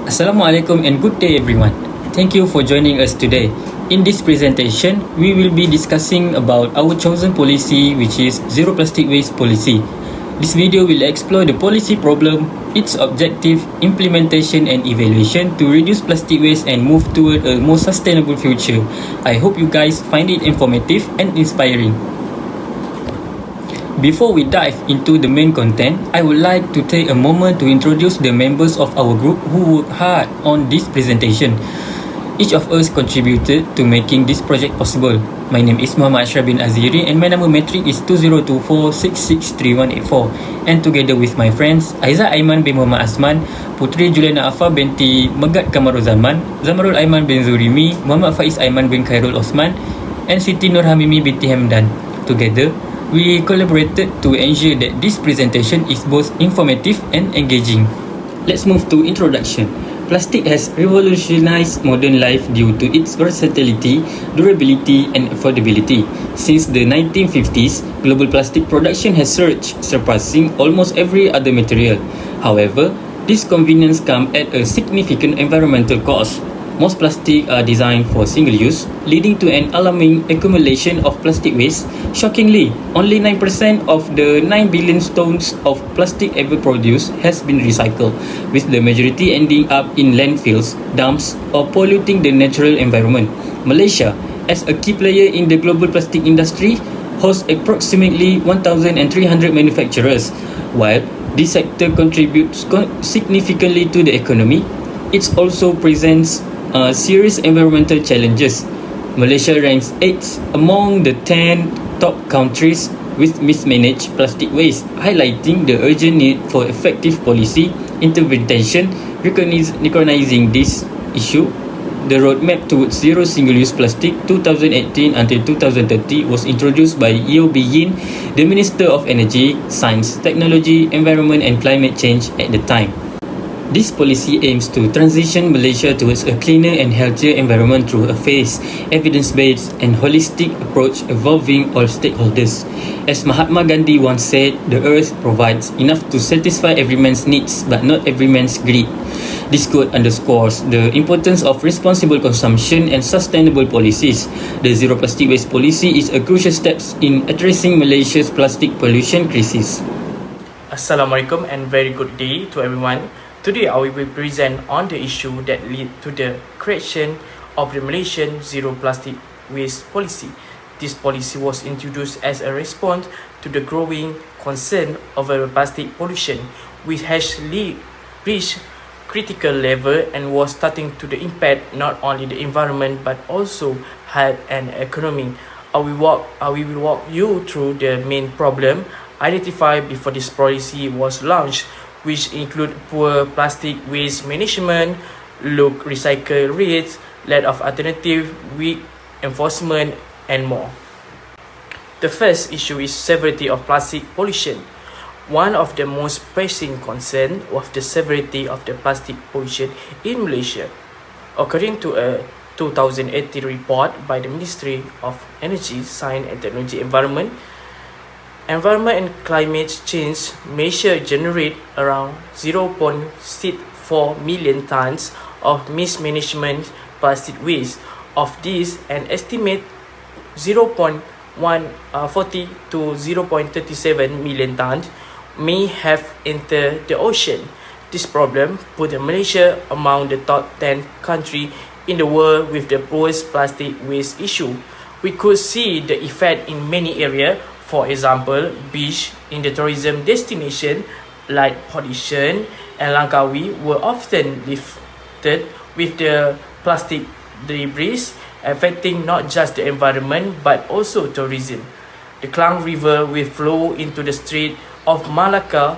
Assalamualaikum and good day everyone. Thank you for joining us today. In this presentation, we will be discussing about our chosen policy, which is Zero Plastic Waste Policy. This video will explore the policy problem, its objective, implementation and evaluation to reduce plastic waste and move toward a more sustainable future. I hope you guys find it informative and inspiring. Before we dive into the main content, I would like to take a moment to introduce the members of our group who worked hard on this presentation. Each of us contributed to making this project possible. My name is Muhammad Ashraf bin Aziri and my number metric is 2024663184. And together with my friends, Aiza Aiman bin Muhammad Asman, Putri Juliana Afa binti Megat Kamarul Zaman, Zamarul Aiman bin Zurimi, Muhammad Faiz Aiman bin Khairul Osman, and Siti Nur Hamimi binti Hamdan. Together, we collaborated to ensure that this presentation is both informative and engaging. Let's move to introduction. Plastic has revolutionized modern life due to its versatility, durability, and affordability. Since the 1950s, global plastic production has surged, surpassing almost every other material. However, this convenience comes at a significant environmental cost. Most plastic are designed for single use, leading to an alarming accumulation of plastic waste. Shockingly, only 9% of the 9 billion tons of plastic ever produced has been recycled, with the majority ending up in landfills, dumps, or polluting the natural environment. Malaysia, as a key player in the global plastic industry, hosts approximately 1,300 manufacturers. While this sector contributes significantly to the economy, it also presents serious environmental challenges. Malaysia ranks 8th among the 10 top countries with mismanaged plastic waste, highlighting the urgent need for effective policy intervention. Recognizing this issue, the roadmap towards zero single-use plastic 2018 until 2030 was introduced by Yeo Bee Yin, the Minister of Energy, Science, Technology, Environment and Climate Change at the time. This policy aims to transition Malaysia towards a cleaner and healthier environment through a phased, evidence-based and holistic approach involving all stakeholders. As Mahatma Gandhi once said, the earth provides enough to satisfy every man's needs but not every man's greed. This quote underscores the importance of responsible consumption and sustainable policies. The Zero Plastic Waste Policy is a crucial step in addressing Malaysia's plastic pollution crisis. Assalamualaikum and very good day to everyone. Today I will present on the issue that led to the creation of the Malaysian Zero Plastic Waste Policy. This policy was introduced as a response to the growing concern over plastic pollution, which has reached critical level and was starting to impact not only the environment but also health and economy. I will walk you through the main problem identified before this policy was launched, which include poor plastic waste management, low recycle rates, lack of alternative, weak enforcement, and more. The first issue is severity of plastic pollution. One of the most pressing concerns was the severity of the plastic pollution in Malaysia. According to a 2018 report by the Ministry of Energy, Science and Technology Environment and Climate Change, Malaysia generate around 0.64 million tons of mismanagement plastic waste. Of this, an estimate 0.40 to 0.37 million tons may have entered the ocean. This problem put Malaysia among the top 10 countries in the world with the worst plastic waste issue. We could see the effect in many areas. For example, beach in the tourism destination like Pollution and Langkawi were often lifted with the plastic debris, affecting not just the environment but also tourism. The Klang River, which flow into the Strait of Malacca,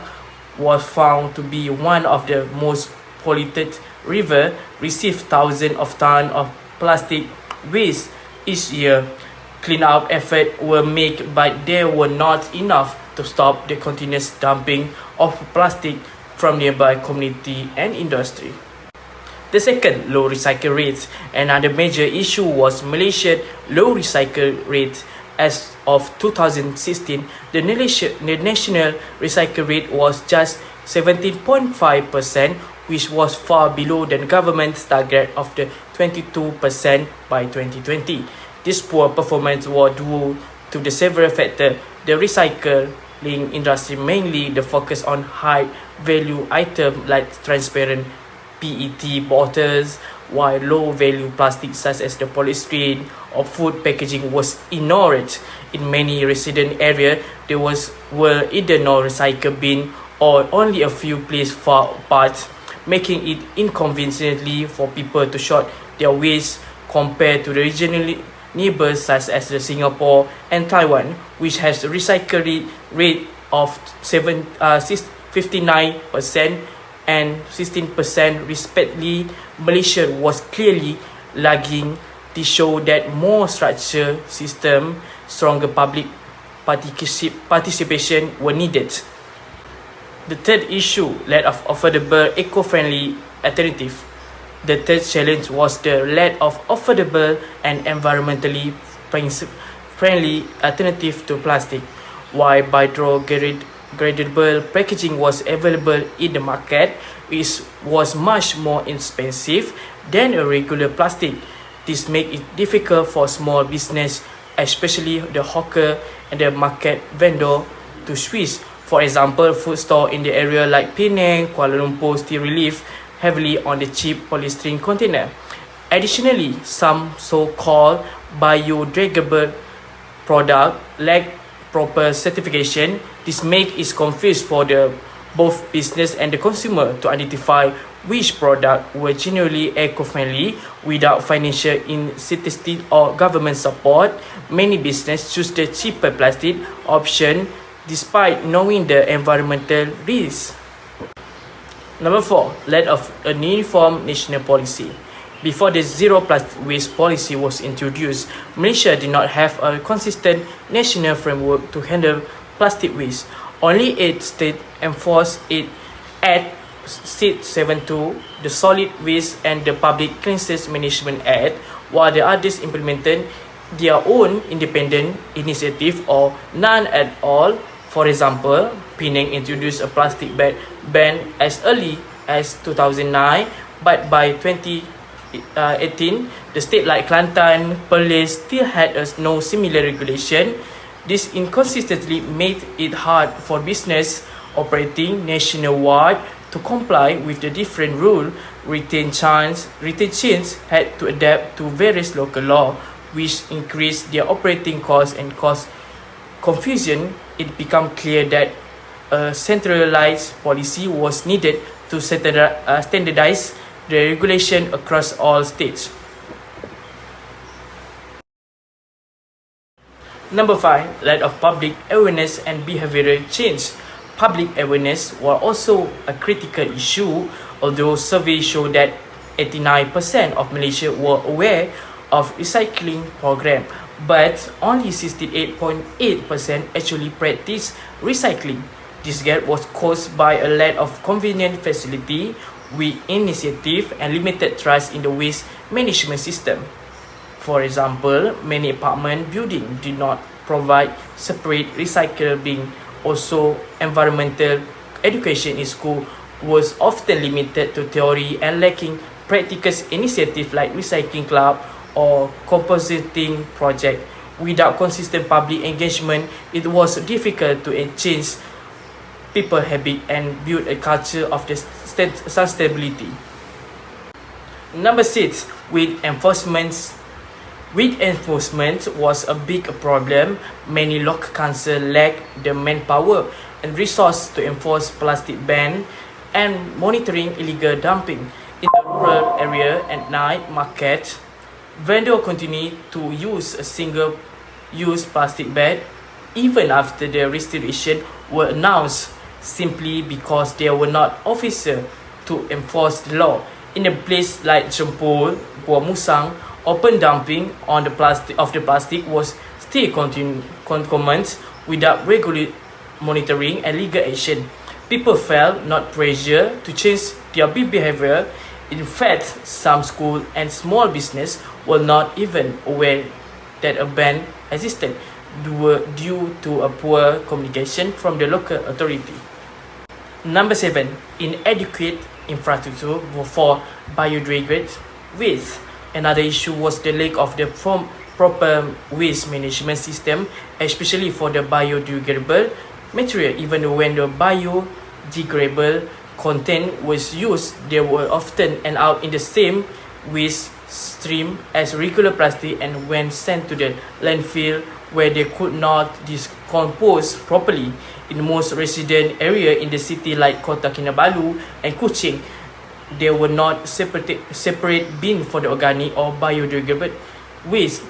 was found to be one of the most polluted rivers, received thousands of tons of plastic waste each year. Clean-up efforts were made, but they were not enough to stop the continuous dumping of plastic from nearby community and industry. The second, low recycle rates. Another major issue was Malaysia's low recycle rate. As of 2016, the national recycle rate was just 17.5%, which was far below the government's target of the 22% by 2020. This poor performance was due to the several factors. The recycling industry, mainly the focus on high-value items like transparent PET bottles, while low-value plastics such as the polystyrene or food packaging was ignored. In many resident areas, there were either no recycle bin or only a few placed far apart, making it inconveniently for people to sort their waste compared to the regional neighbors such as the Singapore and Taiwan, which has a recycle rate of 59% and 16% respectively. Malaysia was clearly lagging. This show that more structured system, stronger public participation were needed. The third issue, lack of affordable, eco-friendly alternative. The third challenge was the lack of affordable and environmentally friendly alternative to plastic. While biodegradable packaging was available in the market, it was much more expensive than a regular plastic. This made it difficult for small business, especially the hawker and the market vendor, to switch. For example, food store in the area like Penang, Kuala Lumpur still rely heavily on the cheap polystyrene container. Additionally, some so-called biodegradable product lack proper certification. This makes it confused for both business and the consumer to identify which product were genuinely eco-friendly. Without financial incentive or government support, many businesses choose the cheaper plastic option despite knowing the environmental risks. Number 4, lack of a uniform national policy. Before the zero plastic waste policy was introduced, Malaysia did not have a consistent national framework to handle plastic waste. Only 8 states enforced it at State 72, the Solid Waste and the Public Cleanliness Management Act, while the others implemented their own independent initiative or none at all. For example, Penang introduced a plastic bag ban as early as 2009, but by 2018, the state like Kelantan, Perlis still had no similar regulation. This inconsistency made it hard for business operating nationwide to comply with the different rules. Retail chains had to adapt to various local laws, which increased their operating costs and caused confusion. It became clear that a centralized policy was needed to standardize the regulation across all states. Number 5, lack of public awareness and behavioral change. Public awareness was also a critical issue, although surveys show that 89% of Malaysia were aware of recycling program, but only 68.8% actually practice recycling. This gap was caused by a lack of convenient facility, weak initiative, and limited trust in the waste management system. For example, many apartment buildings did not provide separate recycle bin. Also, environmental education in school was often limited to theory and lacking practical initiatives like recycling club or compositing project. Without consistent public engagement, it was difficult to change people habit and build a culture of the sustainability. Number 6, weak enforcement was a big problem. Many local councils lack the manpower and resource to enforce plastic ban and monitoring illegal dumping. In the rural area at night market, vendors continue to use a single-use plastic bag even after the restoration were announced, simply because there were not officers to enforce the law. In a place like Jempol, Gua Musang, open dumping on the plastic was still common without regular monitoring and legal action. People felt not pressure to change their behavior. In fact, some schools and small business were not even aware that a ban existed due to a poor communication from the local authority. Number 7, inadequate infrastructure for biodegradable waste. Another issue was the lack of the proper waste management system, especially for the biodegradable material. Even when the biodegradable content was used, they were often end up in the same waste stream as regular plastic, and when sent to the landfill where they could not decompose properly. In most resident area in the city like Kota Kinabalu and Kuching, there were not separate bin for the organic or biodegradable waste.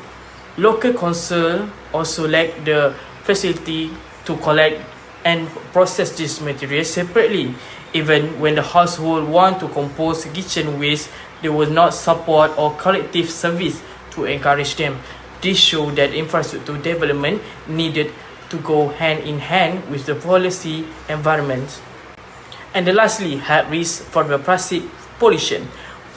Local council also lack the facility to collect and process this material separately. Even when the household want to compose kitchen waste, there was not support or collective service to encourage them. This shows that infrastructure development needed to go hand in hand with the policy environment. And then lastly, health risk from the plastic pollution.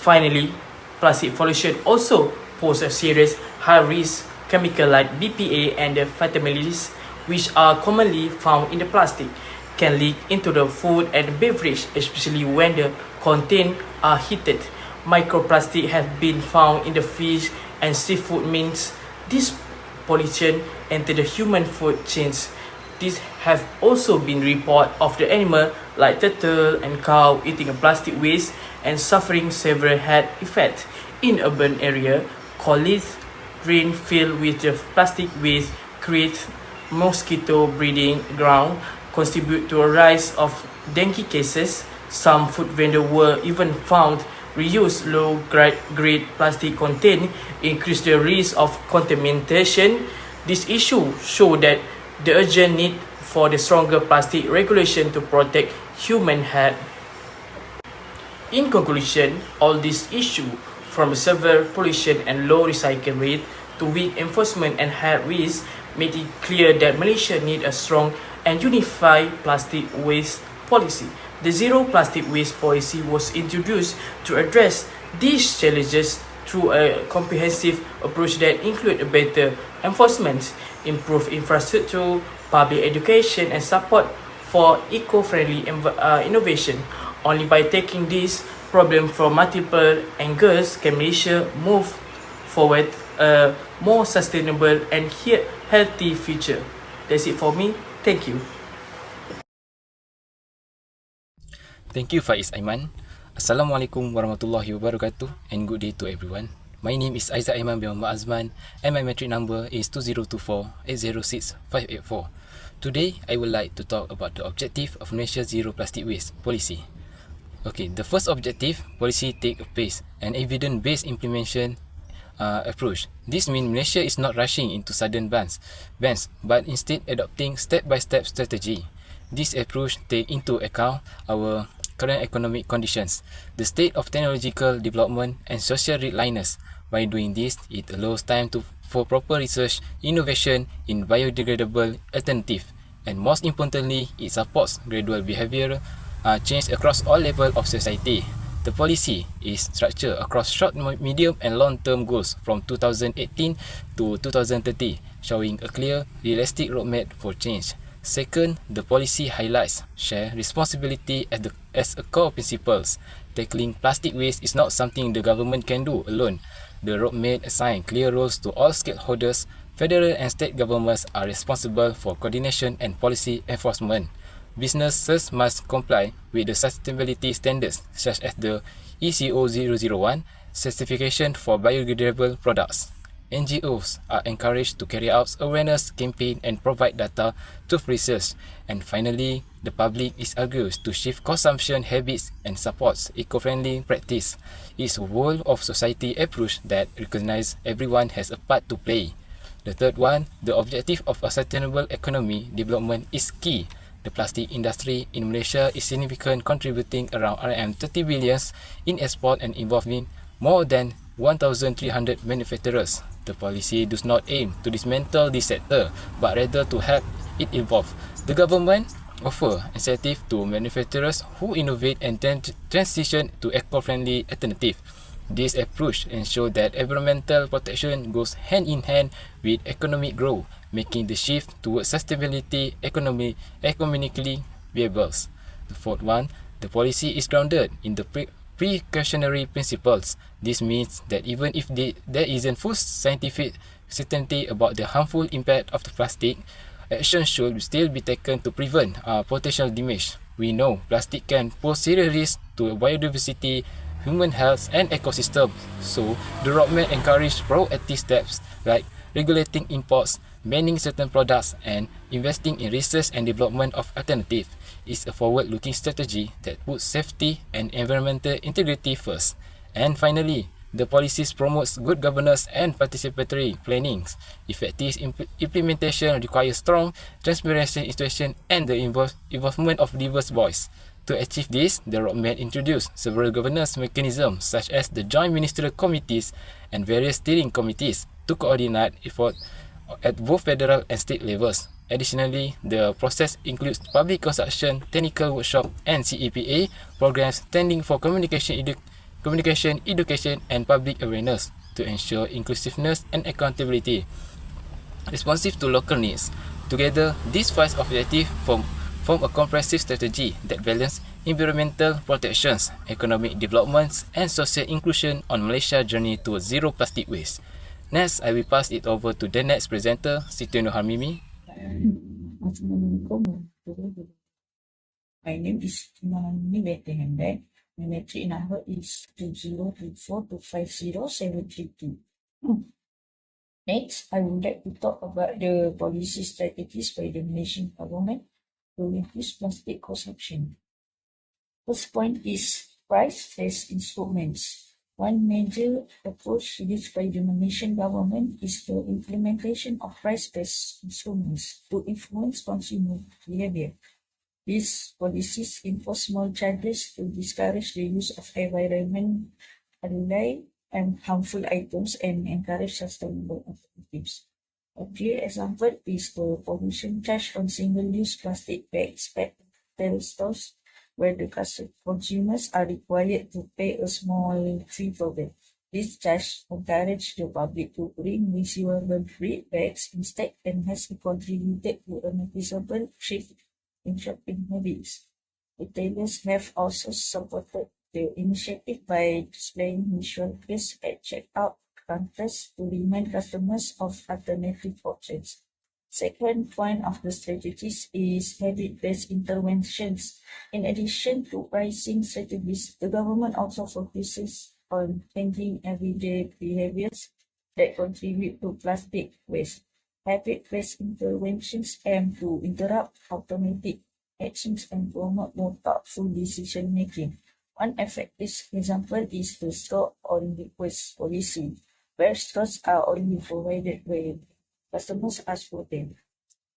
Finally, plastic pollution also poses a serious high risk chemical like BPA and the vitamins, which are commonly found in the plastic, can leak into the food and beverage, especially when the contents are heated. Microplastic have been found in the fish and seafood, means this pollution enter the human food chains. These have also been reported of the animal like turtle and cow eating a plastic waste and suffering severe health effects. In urban area, colleagues drain filled with the plastic waste create mosquito breeding ground, contribute to a rise of dengue cases. Some food vendors were even found reuse low-grade plastic content, increase the risk of contamination. This issue show that the urgent need for the stronger plastic regulation to protect human health. In conclusion, all these issues, from severe pollution and low recycle rate to weak enforcement and health risk, made it clear that Malaysia needs a strong and unified plastic waste policy. The Zero Plastic Waste Policy was introduced to address these challenges through a comprehensive approach that includes better enforcement, improved infrastructure, public education, and support for eco-friendly innovation. Only by taking this problem from multiple angles can Malaysia move forward a more sustainable and healthy future. That's it for me. Thank you. Thank you, Faiz Aiman. Assalamualaikum warahmatullahi wabarakatuh and good day to everyone. My name is Aizat Aiman bin Muhammad Azman and my metric number is 2024-806-584. Today, I would like to talk about the objective of Malaysia's Zero Plastic Waste Policy. Okay, the first objective, policy take a pace and evidence-based implementation approach. This means Malaysia is not rushing into sudden bans, but instead adopting step-by-step strategy. This approach takes into account our current economic conditions, the state of technological development and social readiness. By doing this, it allows time for proper research, innovation in biodegradable alternative, and most importantly, it supports gradual behavioral change across all levels of society. The policy is structured across short, medium and long-term goals from 2018 to 2030, showing a clear, realistic roadmap for change. Second, the policy highlights share responsibility as a core principles. Tackling plastic waste is not something the government can do alone. The roadmap assigns clear roles to all stakeholders. Federal and state governments are responsible for coordination and policy enforcement. Businesses must comply with the sustainability standards such as the ECO 001 certification for biodegradable products. NGOs are encouraged to carry out awareness campaign and provide data to research. And finally, the public is urged to shift consumption habits and supports eco-friendly practice. It's a whole of society approach that recognizes everyone has a part to play. The third one, the objective of a sustainable economy development is key. The plastic industry in Malaysia is significant, contributing around RM30 billion in export and involving more than 1,300 manufacturers. The policy does not aim to dismantle this sector, but rather to help it evolve. The government offers incentive to manufacturers who innovate and transition to eco-friendly alternatives. This approach ensures that environmental protection goes hand in hand with economic growth, making the shift towards sustainability economically viable. The fourth one, The policy is grounded in the precautionary principles. This means that even if there isn't full scientific certainty about the harmful impact of the plastic, action should still be taken to prevent potential damage. We know plastic can pose serious risks to biodiversity, human health, and ecosystems. So, the roadmap encourages proactive steps like regulating imports, banning certain products, and investing in research and development of alternatives. Is a forward-looking strategy that puts safety and environmental integrity first. And finally, the policies promotes good governance and participatory planning. Effective implementation requires strong transparency institution and the involvement of diverse voices. To achieve this, the roadmap introduced several governance mechanisms such as the joint ministerial committees and various steering committees to coordinate effort at both federal and state levels. Additionally, the process includes public consultation, technical workshop, and CEPA programs standing for communication, education, and public awareness to ensure inclusiveness and accountability, responsive to local needs. Together, these five objectives form a comprehensive strategy that balances environmental protections, economic developments, and social inclusion on Malaysia's journey towards zero plastic waste. Next, I will pass it over to the next presenter, Siti Nurhamimi. Assalamualaikum. My name is Imani Bettenhendek. My metric number is 2024250732. Next, I would like to talk about the policy strategies by the Malaysian government to reduce plastic consumption. First point is price-based instruments. One major approach used by the Malaysian government is the implementation of price-based instruments to influence consumer behavior. These policies impose small charges to discourage the use of environmentally and harmful items and encourage sustainable alternatives. A clear example is the pollution charge on single-use plastic bags at retail stores, where the consumers are required to pay a small fee for them. This charge encourages the public to bring reusable bags instead and has contributed to a noticeable shift in shopping habits. Retailers have also supported the initiative by displaying visual cues at checkout counters to remind customers of alternative options. Second point of the strategies is habit-based interventions. In addition to pricing strategies, the government also focuses on changing everyday behaviors that contribute to plastic waste. Habit-based interventions aim to interrupt automatic actions and promote more thoughtful decision-making. One effective example is the store on request policy, where stores are only provided when customers ask for them.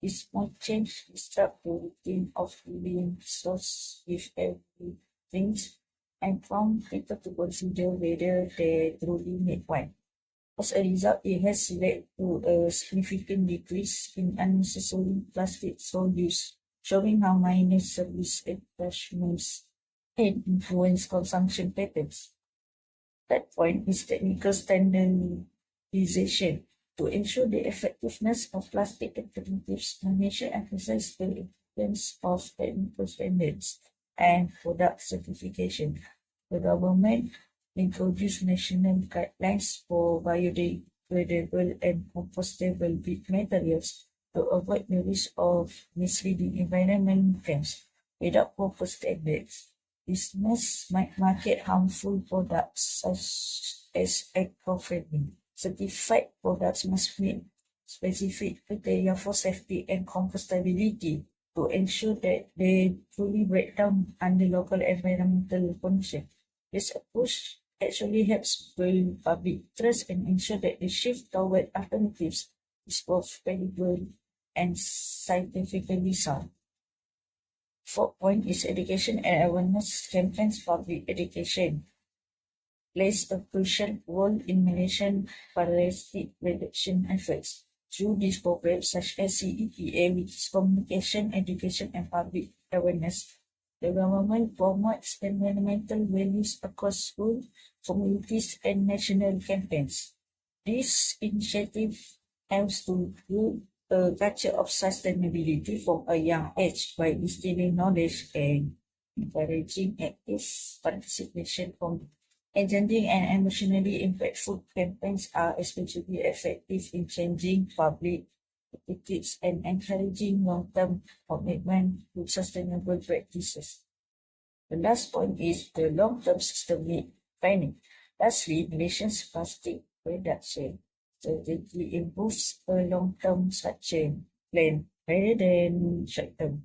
This small change disrupts the routine of filling stores with everything and prompt people to consider whether they truly need one. As a result, it has led to a significant decrease in unnecessary plastic straw use, showing how minor service attachments can influence consumption patterns. That point is technical standardization. To ensure the effectiveness of plastic alternatives, Malaysia emphasizes the importance of technical standards and product certification. The government introduced national guidelines for biodegradable and compostable materials to avoid the risk of misleading environmental claims. Without proper standards, business might market harmful products such as eco-friendly. Certified products must meet specific criteria for safety and compostability to ensure that they truly break down under local environmental conditions. This approach actually helps build public trust and ensure that the shift toward alternatives is both credible and scientifically sound. Fourth point is education and awareness campaigns. Public education plays a crucial role in Malaysian plastic reduction efforts. Through these programs such as CEPA, which is communication, education, and public awareness, the government promotes environmental values across school, communities, and national campaigns. This initiative aims to build a culture of sustainability from a young age by instilling knowledge and encouraging active participation from engaging and emotionally impactful campaigns are especially effective in changing public attitudes and encouraging long-term commitment to sustainable practices. The last point is the long-term systemic planning. Lastly, Malaysia's plastic reduction strategy improves a long-term structure plan rather than short-term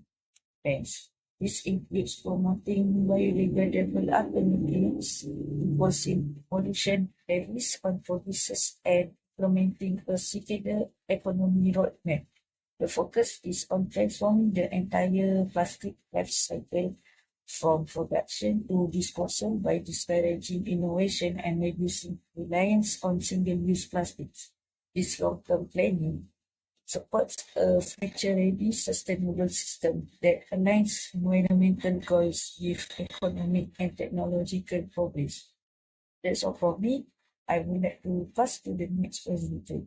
plans. This includes promoting biodegradable alternatives, imposing pollution levies on producers, and implementing a circular economy roadmap. The focus is on transforming the entire plastic life cycle from production to disposal by discouraging innovation and reducing reliance on single-use plastics. This long-term planning supports a future-ready sustainable system that aligns environmental goals with economic and technological progress. That's all from me. I would like to pass to the next presenter.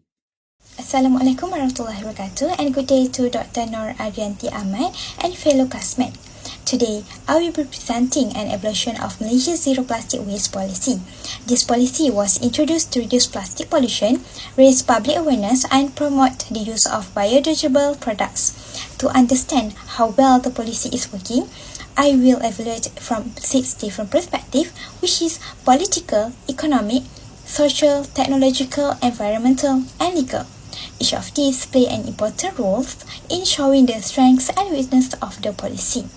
Assalamualaikum warahmatullahi wabarakatuh and good day to Dr. Nur Arianti Ahmad and fellow classmates. Today, I will be presenting an evaluation of Malaysia's zero plastic waste policy. This policy was introduced to reduce plastic pollution, raise public awareness and promote the use of biodegradable products. To understand how well the policy is working, I will evaluate from 6 different perspectives, which is political, economic, social, technological, environmental, and legal. Each of these play an important role in showing the strengths and weaknesses of the policy.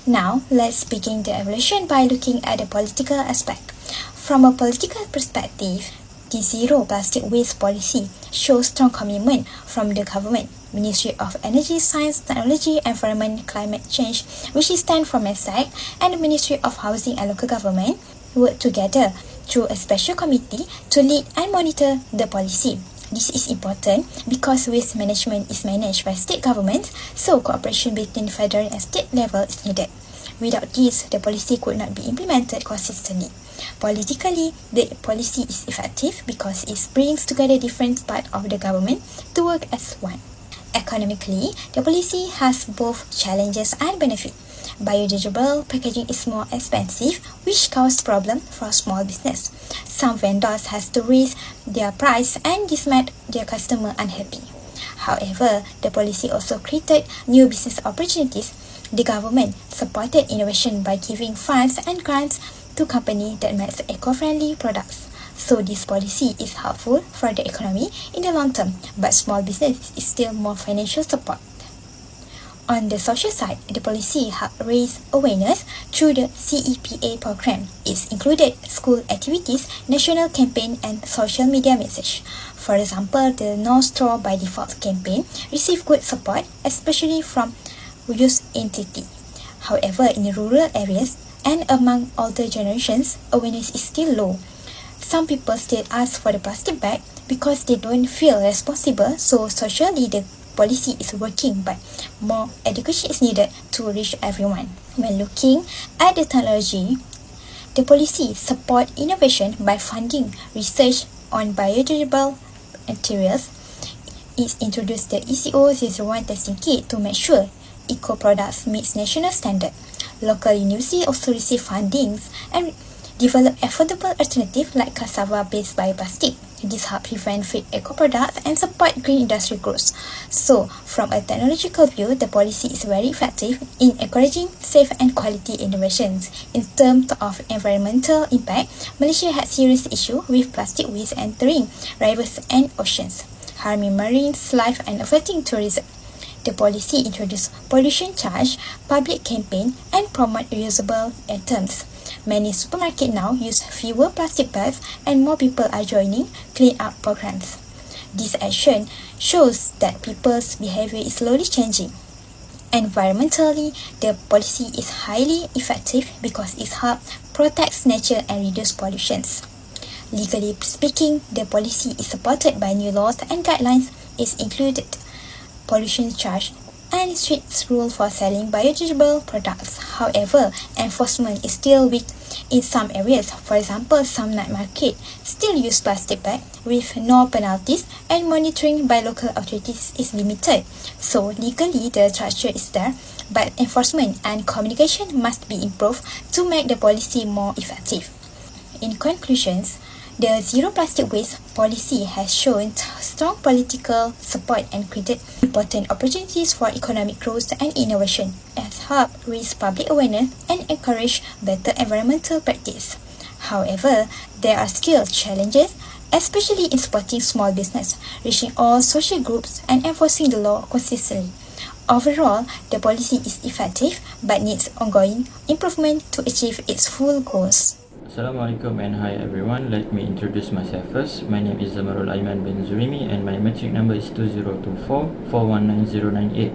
Now, let's begin the evaluation by looking at the political aspect. From a political perspective, the zero plastic waste policy shows strong commitment from the government, Ministry of Energy, Science, Technology, Environment, Climate Change, which is stand for MASAC, and the Ministry of Housing and Local Government work together through a special committee to lead and monitor the policy. This is important because waste management is managed by state governments, so cooperation between federal and state level is needed. Without this, the policy could not be implemented consistently. Politically, the policy is effective because it brings together different parts of the government to work as one. Economically, the policy has both challenges and benefits. Biodegradable packaging is more expensive, which causes problems for small business. Some vendors have to raise their price and this made their customer unhappy. However, the policy also created new business opportunities. The government supported innovation by giving funds and grants to companies that make eco-friendly products. So this policy is helpful for the economy in the long term, but small business is still more financial support. On the social side, the policy helped raise awareness through the CEPA program. It included school activities, national campaign, and social media message. For example, the No Straw by Default campaign received good support, especially from youth entity. However, in rural areas and among older generations, awareness is still low. Some people still ask for the plastic bag because they don't feel responsible, so socially the policy is working, but more education is needed to reach everyone. When looking at the technology, the policy support innovation by funding research on biodegradable materials. It introduced the ECO001 testing kit to make sure eco products meet national standard. Local universities also receive fundings and develop affordable alternatives like cassava-based bioplastic. This helps prevent fake eco-products and support green industry growth. So, from a technological view, the policy is very effective in encouraging safe and quality innovations. In terms of environmental impact, Malaysia had serious issues with plastic waste entering rivers and oceans, harming marine life and affecting tourism. The policy introduced pollution charge, public campaign, and promote reusable items. Many supermarkets now use fewer plastic bags and more people are joining clean-up programs. This action shows that people's behavior is slowly changing. Environmentally, the policy is highly effective because it helps protect nature and reduce pollutions. Legally speaking, the policy is supported by new laws and guidelines. It included pollution charge and strict rule for selling biodegradable products. However, enforcement is still weak in some areas. For example, some night market still use plastic bag with no penalties, and monitoring by local authorities is limited. So legally the structure is there, but enforcement and communication must be improved to make the policy more effective. In conclusions, the zero plastic waste policy has shown strong political support and created important opportunities for economic growth and innovation, has helped raise public awareness and encourage better environmental practice. However, there are still challenges, especially in supporting small business, reaching all social groups, and enforcing the law consistently. Overall, the policy is effective but needs ongoing improvement to achieve its full goals. Assalamualaikum and hi everyone. Let me introduce myself first. My name is Zamarul Aiman bin Zurimi and my metric number is 2024419098.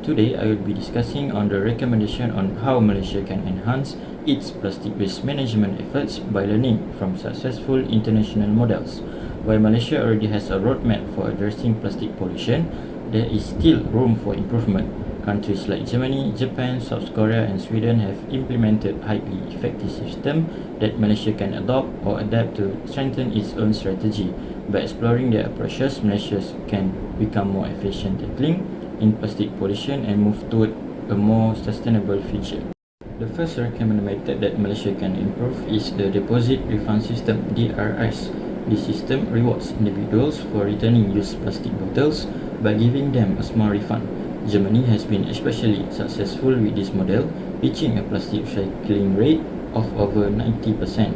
Today I will be discussing on the recommendation on how Malaysia can enhance its plastic waste management efforts by learning from successful international models. While Malaysia already has a roadmap for addressing plastic pollution, there is still room for improvement. Countries like Germany, Japan, South Korea and Sweden have implemented highly effective systems that Malaysia can adopt or adapt to strengthen its own strategy. By exploring their approaches, Malaysia can become more efficient tackling in plastic pollution and move toward a more sustainable future. The first recommended method that Malaysia can improve is the deposit refund system, DRS. This system rewards individuals for returning used plastic bottles by giving them a small refund. Germany has been especially successful with this model, reaching a plastic recycling rate of over 90%.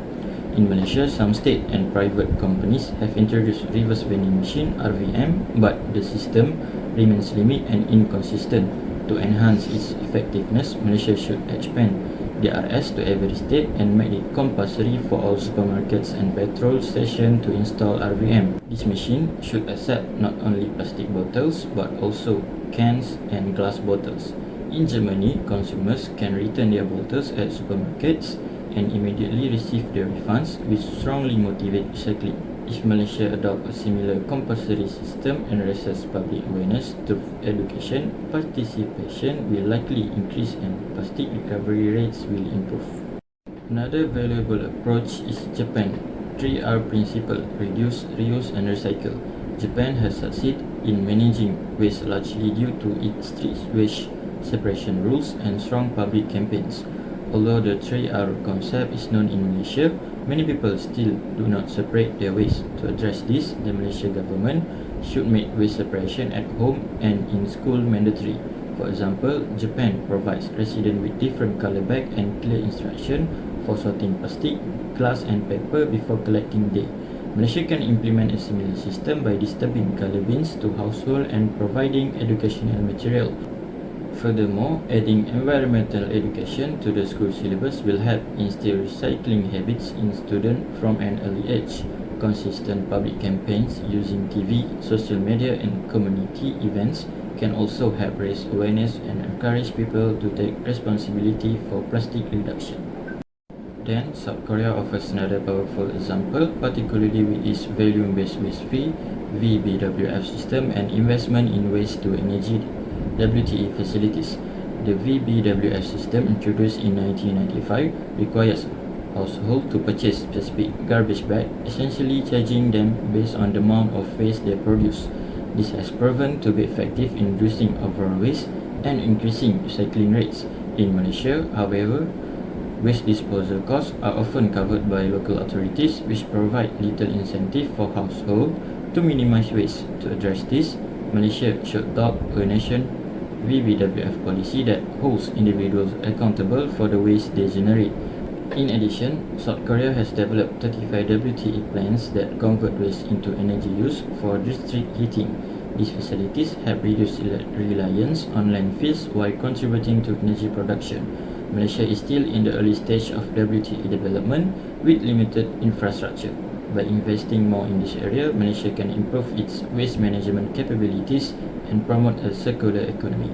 In Malaysia, some state and private companies have introduced reverse vending machine (RVM), but the system remains limited and inconsistent. To enhance its effectiveness, Malaysia should expand DRS to every state and make it compulsory for all supermarkets and petrol stations to install RVM. This machine should accept not only plastic bottles but also cans and glass bottles. In Germany, consumers can return their bottles at supermarkets and immediately receive their refunds, which strongly motivate recycling. If Malaysia adopts a similar compulsory system and raises public awareness through education, participation will likely increase and plastic recovery rates will improve. Another valuable approach is Japan 3R principle: reduce, reuse and recycle. Japan has succeeded in managing waste largely due to its strict waste separation rules and strong public campaigns. Although the 3R concept is known in Malaysia, many people still do not separate their waste. To address this, the Malaysian government should make waste separation at home and in school mandatory. For example, Japan provides residents with different color bag and clear instruction for sorting plastic, glass and paper before collecting day. Malaysia can implement a similar system by distributing color bins to households and providing educational material. Furthermore, adding environmental education to the school syllabus will help instill recycling habits in students from an early age. Consistent public campaigns using TV, social media and community events can also help raise awareness and encourage people to take responsibility for plastic reduction. Then, South Korea offers another powerful example, particularly with its volume-based waste fee, VBWF system and investment in waste-to-energy WTE facilities. The VBWF system, introduced in 1995, requires households to purchase specific garbage bags, essentially charging them based on the amount of waste they produce. This has proven to be effective in reducing overall waste and increasing recycling rates. In Malaysia, however, waste disposal costs are often covered by local authorities, which provide little incentive for households to minimize waste. To address this, Malaysia should adopt a nation VBWF policy that holds individuals accountable for the waste they generate. In addition, South Korea has developed 35 WTE plants that convert waste into energy use for district heating. These facilities have reduced reliance on landfills while contributing to energy production. Malaysia is still in the early stage of WTE development with limited infrastructure. By investing more in this area, Malaysia can improve its waste management capabilities and promote a circular economy.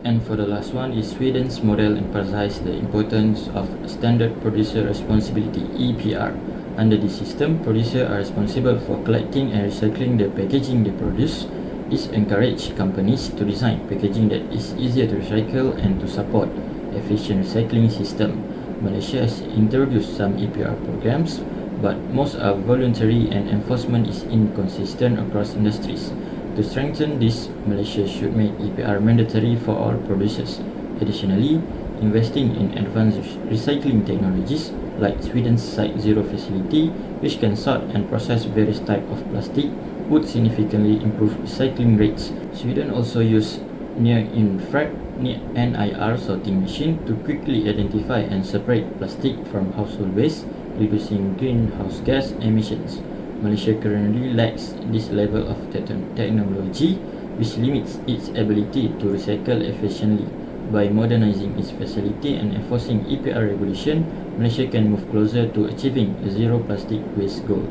And for the last one is Sweden's model emphasizes the importance of standard producer responsibility (EPR). Under this system, producers are responsible for collecting and recycling the packaging they produce. This encourages companies to design packaging that is easier to recycle and to support efficient recycling system. Malaysia has introduced some EPR programs, but most are voluntary and enforcement is inconsistent across industries. To strengthen this, Malaysia should make EPR mandatory for all producers. Additionally, investing in advanced recycling technologies like Sweden's Site Zero facility, which can sort and process various types of plastic, would significantly improve recycling rates. Sweden also uses near-infrared NIR sorting machine to quickly identify and separate plastic from household waste, reducing greenhouse gas emissions. Malaysia currently lacks this level of technology, which limits its ability to recycle efficiently. By modernizing its facility and enforcing EPR regulation, Malaysia can move closer to achieving a zero plastic waste goal.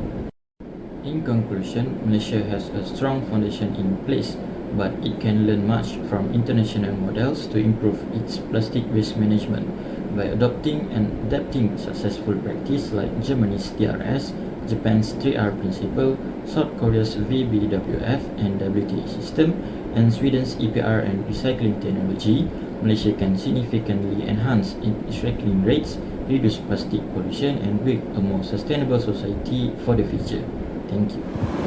In conclusion, Malaysia has a strong foundation in place, but it can learn much from international models to improve its plastic waste management. By adopting and adapting successful practice like Germany's TRS, Japan's 3R principle, South Korea's VBWF and WTA system, and Sweden's EPR and recycling technology, Malaysia can significantly enhance its recycling rates, reduce plastic pollution, and build a more sustainable society for the future. Thank you.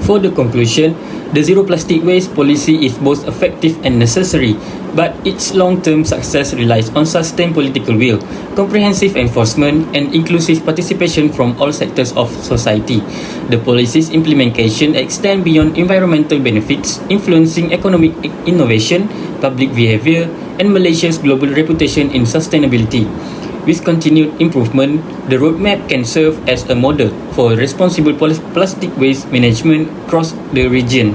For the conclusion, the zero plastic waste policy is both effective and necessary, but its long-term success relies on sustained political will, comprehensive enforcement, and inclusive participation from all sectors of society. The policy's implementation extends beyond environmental benefits, influencing economic innovation, public behavior, and Malaysia's global reputation in sustainability. With continued improvement, the roadmap can serve as a model for responsible plastic waste management across the region.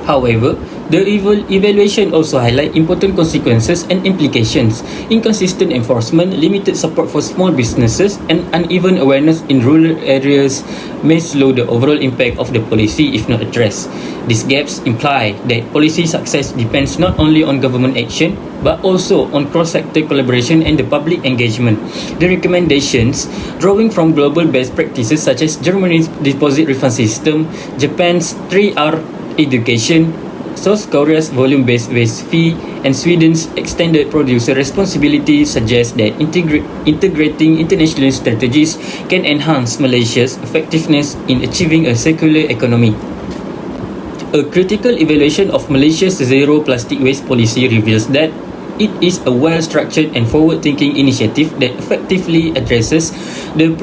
However, the evaluation also highlights important consequences and implications. Inconsistent enforcement, limited support for small businesses, and uneven awareness in rural areas may slow the overall impact of the policy if not addressed. These gaps imply that policy success depends not only on government action but also on cross-sector collaboration and the public engagement. The recommendations, drawing from global best practices such as Germany's deposit refund system, Japan's 3R education, South Korea's volume-based waste fee, and Sweden's extended producer responsibility suggest that integrating international strategies can enhance Malaysia's effectiveness in achieving a circular economy. A critical evaluation of Malaysia's zero plastic waste policy reveals that it is a well-structured and forward-thinking initiative that effectively addresses the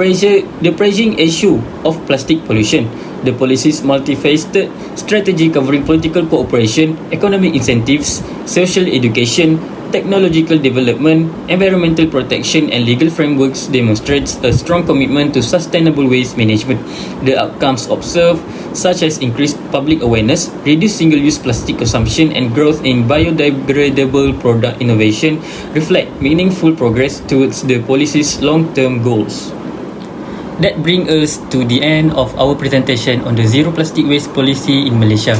pressing issue of plastic pollution. The policy's multifaceted strategy covering political cooperation, economic incentives, social education, technological development, environmental protection, and legal frameworks demonstrates a strong commitment to sustainable waste management. The outcomes observed, such as increased public awareness, reduced single-use plastic consumption, and growth in biodegradable product innovation, reflect meaningful progress towards the policy's long-term goals. That brings us to the end of our presentation on the zero plastic waste policy in Malaysia.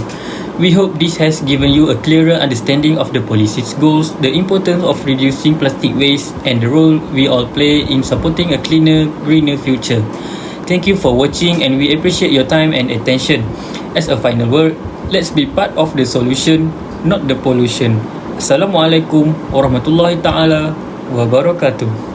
We hope this has given you a clearer understanding of the policy's goals, the importance of reducing plastic waste, and the role we all play in supporting a cleaner, greener future. Thank you for watching, and we appreciate your time and attention. As a final word, let's be part of the solution, not the pollution. Assalamualaikum warahmatullahi taala wabarakatuh.